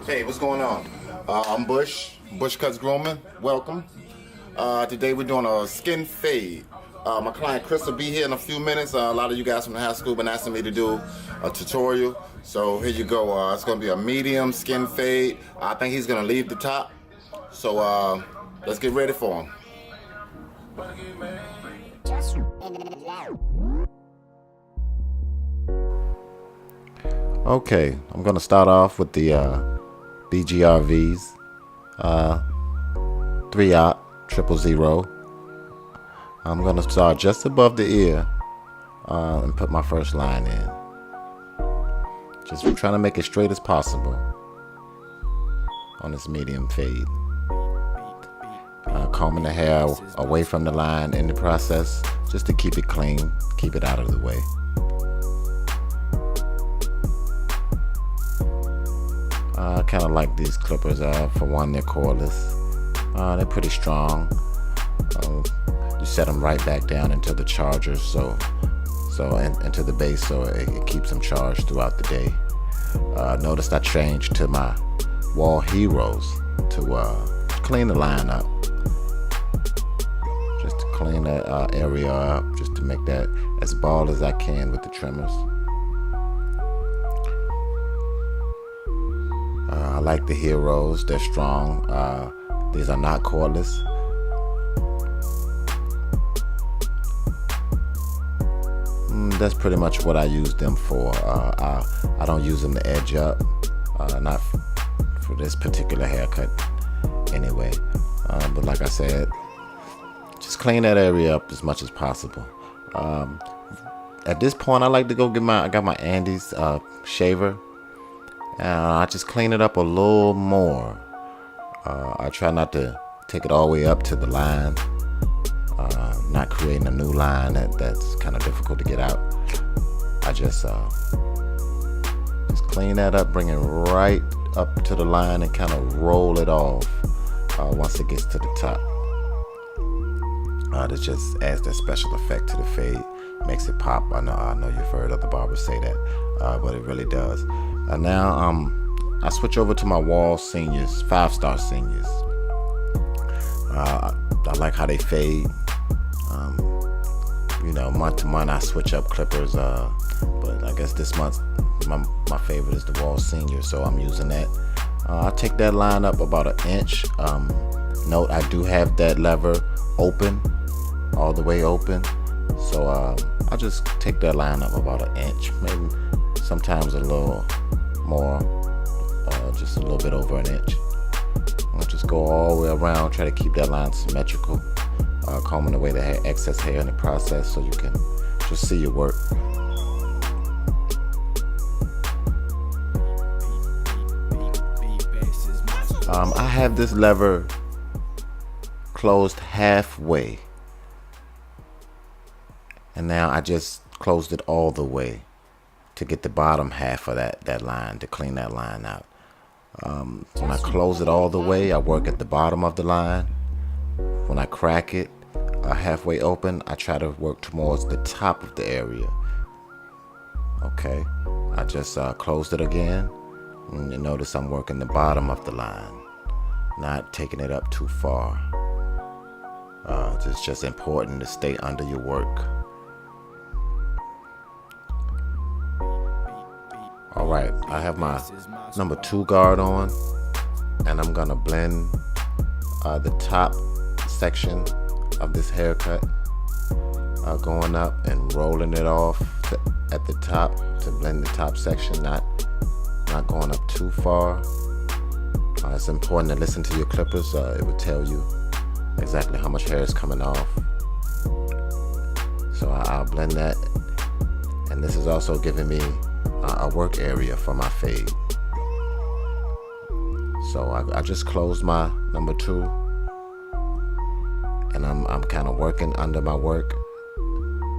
Hey, what's going on? I'm Bushcutz Grooming. Welcome. Today we're doing a skin fade. My client Chris will be here in a few minutes. A lot of you guys from the high school been asking me to do a tutorial. So here you go. It's going to be a medium skin fade. I think he's going to leave the top. So let's get ready for him. Okay, I'm going to start off with the BGRVs, 3-000. I'm going to start just above the ear and put my first line in. Just trying to make it straight as possible on this medium fade. Combing the hair away from the line in the process, just to keep it clean, keep it out of the way. I kind of like these clippers. For one, they're cordless. They're pretty strong. You set them right back down into the charger, into the base, so it keeps them charged throughout the day. Notice I changed to my wall heroes to clean the line up, just to clean that area up, just to make that as bald as I can with the trimmers. I like the heroes. They're strong. These are not cordless. That's pretty much what I use them for. I don't use them to edge up, not for this particular haircut anyway. But like I said, just clean that area up as much as possible. At this point, I like to go I got my Andes shaver, and I just clean it up a little more. I try not to take it all the way up to the line. Not creating a new line that's kind of difficult to get out. I just clean that up, bring it right up to the line, and kind of roll it off once it gets to the top. This just adds that special effect to the fade, makes it pop. I know you've heard other barbers say that, but it really does. Now I switch over to my wall seniors, 5-star seniors. I like how they fade. Month to month I switch up clippers, but I guess this month my favorite is the wall senior, so I'm using that. I take that line up about 1 inch. Note I do have that lever open, all the way open, so I just take that line up about 1 inch, maybe sometimes a little more, just a little bit over 1 inch. I'll just go all the way around, try to keep that line symmetrical, combing away the excess hair in the process so you can just see your work. I have this lever closed halfway, and now I just closed it all the way to get the bottom half of that line, to clean that line out. When I close it all the way, I work at the bottom of the line. When I crack it halfway open, I try to work towards the top of the area. Okay, I just closed it again, and you notice I'm working the bottom of the line, not taking it up too far. It's just important to stay under your work. Alright, I have my number 2 guard on, and I'm gonna blend the top section of this haircut, going up and rolling it off at the top to blend the top section, not going up too far. It's important to listen to your clippers. It will tell you exactly how much hair is coming off. So I'll blend that, and this is also giving me a work area for my fade. So I just closed my number 2, and I'm kind of working under my work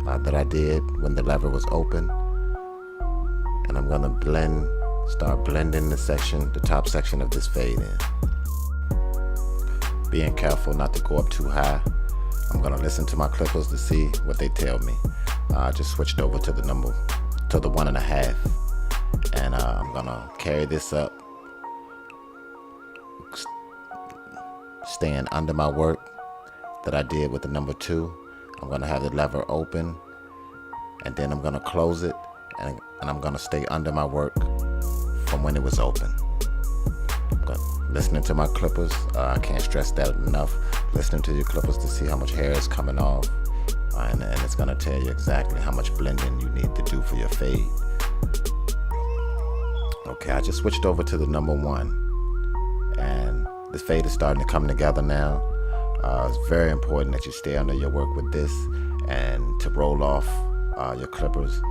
that I did when the lever was open, and I'm gonna start blending the top section of this fade in. Being careful not to go up too high. I'm gonna listen to my clippers to see what they tell me. I just switched over to the to the 1.5, and I'm gonna carry this up, staying under my work that I did with the number 2. I'm gonna have the lever open, and then I'm gonna close it, and I'm gonna stay under my work from when it was open. Listening to my clippers, I can't stress that enough. Listening to your clippers to see how much hair is coming off, and it's gonna tell you exactly how much blending you need to do for your fade. Okay, I just switched over to the number 1, and this fade is starting to come together now. It's very important that you stay under your work with this, and to roll off your clippers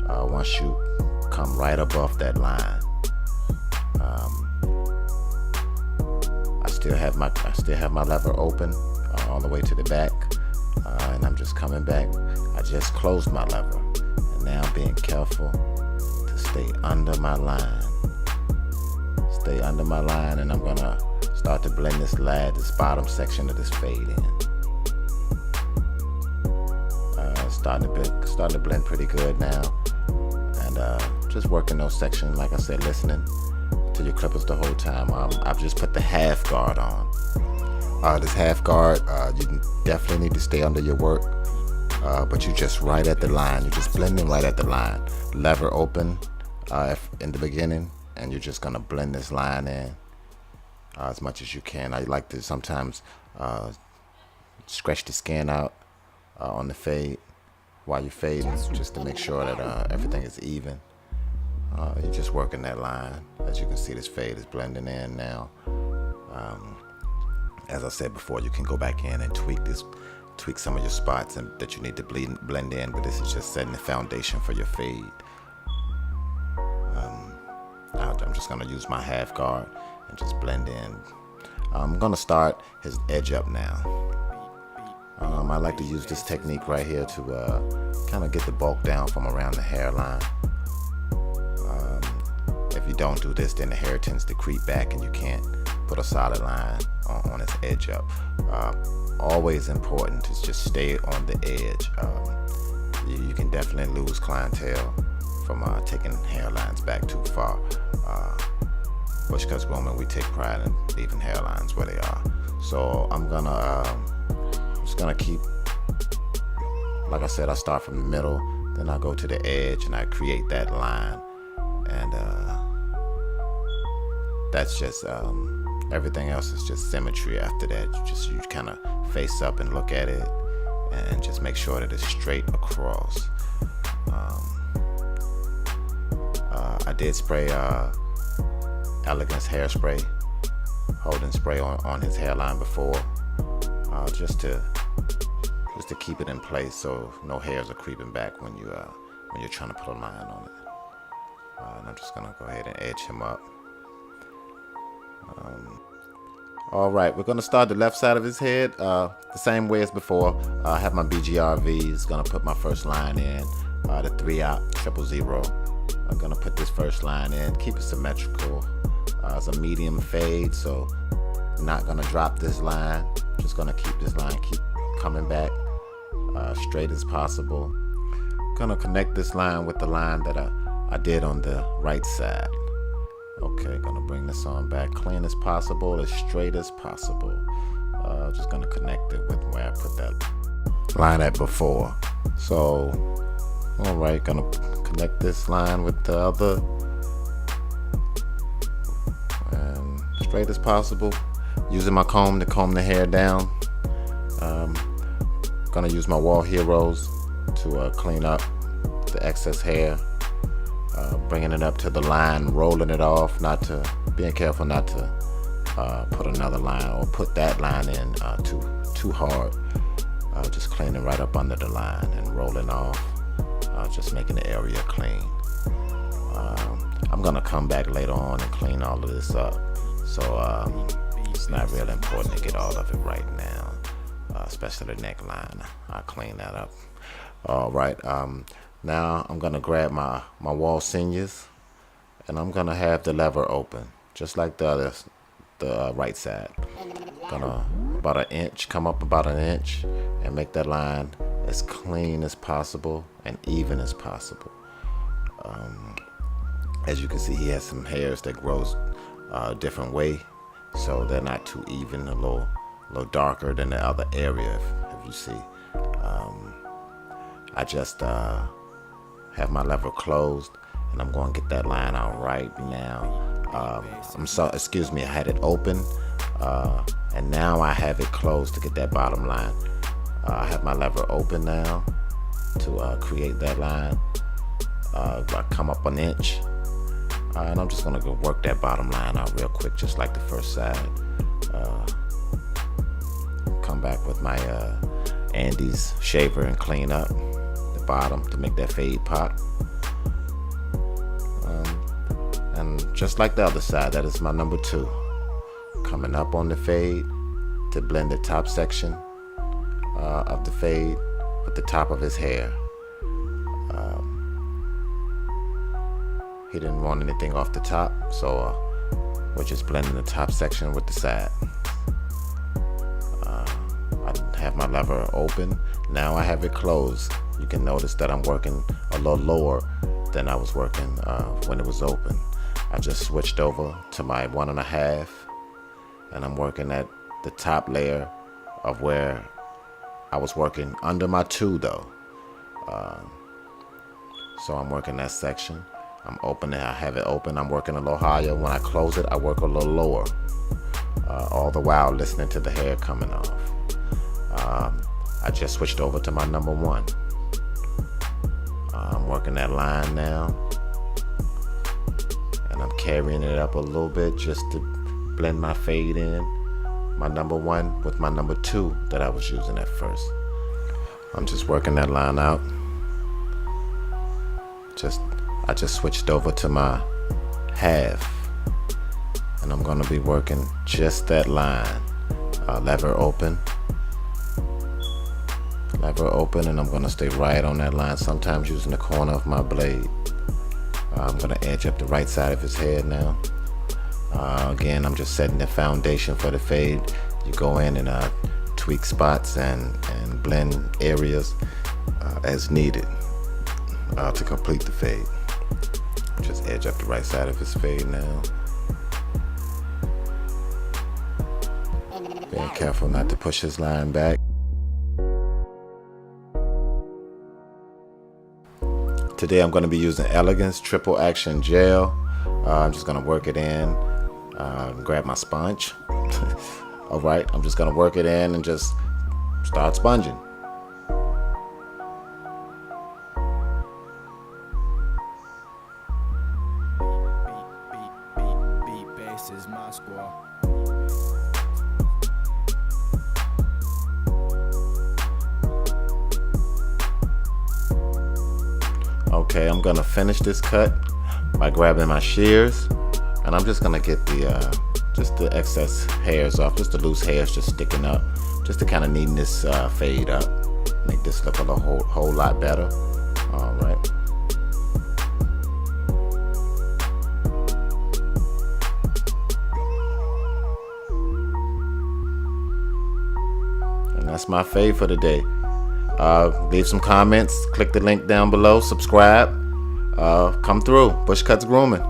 once you come right above that line. I still have my lever open all the way to the back, and I'm just coming back. I just closed my lever, and now I'm being careful to stay under my line. Stay under my line, and I'm gonna start to blend this bottom section of this fade in. Starting to blend pretty good now, and just working those sections. Like I said, listening to your clippers the whole time. I've just put the half guard on. This half guard, you definitely need to stay under your work, but you're just right at the line. You're just blending right at the line. Lever open in the beginning, and you're just gonna blend this line in as much as you can. I like to sometimes stretch the skin out on the fade while you're fading, just to make sure that everything is even. You're just working that line. As you can see, this fade is blending in now. As I said before, you can go back in and tweak some of your spots that you need to blend in, but this is just setting the foundation for your fade. I'm just gonna use my half guard and just blend in. I'm gonna start his edge up now. I like to use this technique right here to kind of get the bulk down from around the hairline. If you don't do this, then the hair tends to creep back and you can't put a solid line on its edge up. Always important to just stay on the edge. You can definitely lose clientele from taking hairlines back too far. Bushcutz Grooming, we take pride in leaving hairlines where they are. So I'm just gonna keep, like I said, I start from the middle, then I go to the edge and I create that line, and that's just everything else is just symmetry after that. You kind of face up and look at it and just make sure that it's straight across. I did spray Elegance hairspray, holding spray on his hairline before, just to keep it in place so no hairs are creeping back when you're trying to put a line on it. And I'm just gonna go ahead and edge him up. All right, we're gonna start the left side of his head the same way as before. I have my BGRVs. Gonna put my first line in, the 3/000. I'm gonna put this first line in, keep it symmetrical. It's a medium fade, so not gonna drop this line. Just gonna keep this line, keep coming back straight as possible. Gonna connect this line with the line that I did on the right side. Okay, gonna bring this on back clean as possible, as straight as possible. Just gonna connect it with where I put that line at before. So, all right, gonna connect this line with the other, and straight as possible. Using my comb to comb the hair down. Gonna use my Wall Heroes to clean up the excess hair. Bringing it up to the line, rolling it off, being careful not to put another line or put that line in too hard. Just cleaning right up under the line and rolling off, just making the area clean. I'm gonna come back later on and clean all of this up, so it's not really important to get all of it right now, especially the neckline. I'll clean that up. All right. Now I'm gonna grab my wall seniors, and I'm gonna have the lever open, just like the right side. Gonna come up about an inch, and make that line as clean as possible and even as possible. As you can see, he has some hairs that grows a different way, so they're not too even, a little darker than the other area, if you see. I just have my lever closed, and I'm going to get that line out right now. Excuse me, I had it open, and now I have it closed to get that bottom line. I have my lever open now to create that line. I come up an inch, and I'm just gonna go work that bottom line out real quick, just like the first side. Come back with my Andes shaver and clean up the bottom to make that fade pop. And just like the other side, that is my number 2. Coming up on the fade to blend the top section of the fade with the top of his hair. He didn't want anything off the top, so we're just blending the top section with the side. I have my lever open. Now I have it closed. You can notice that I'm working a little lower than I was working when it was open. I just switched over to my 1.5, and I'm working at the top layer of where I was working under my 2 though. So I'm working that section. I'm opening, I have it open, I'm working a little higher. When I close it, I work a little lower, all the while listening to the hair coming off. I just switched over to my number 1. I'm working that line now, and I'm carrying it up a little bit just to blend my fade in, my number 1 with my number 2 that I was using at first. I'm just working that line out. I just switched over to my 1/2, and I'm gonna be working just that line. Lever open, and I'm gonna stay right on that line, sometimes using the corner of my blade. I'm gonna edge up the right side of his head now. Again, I'm just setting the foundation for the fade. You go in and tweak spots and blend areas as needed to complete the fade. Just edge up the right side of his fade now. Being careful not to push his line back. Today I'm going to be using Elegance Triple Action Gel. I'm just going to work it in, grab my sponge. Alright, I'm just going to work it in and just start sponging. Okay, I'm gonna finish this cut by grabbing my shears, and I'm just gonna get the excess hairs off, just the loose hairs just sticking up, just to kind of neaten this fade up, make this look a whole lot better. All right. And that's my fade for the day. Leave some comments, click the link down below, subscribe, come through. Bushcutz Grooming.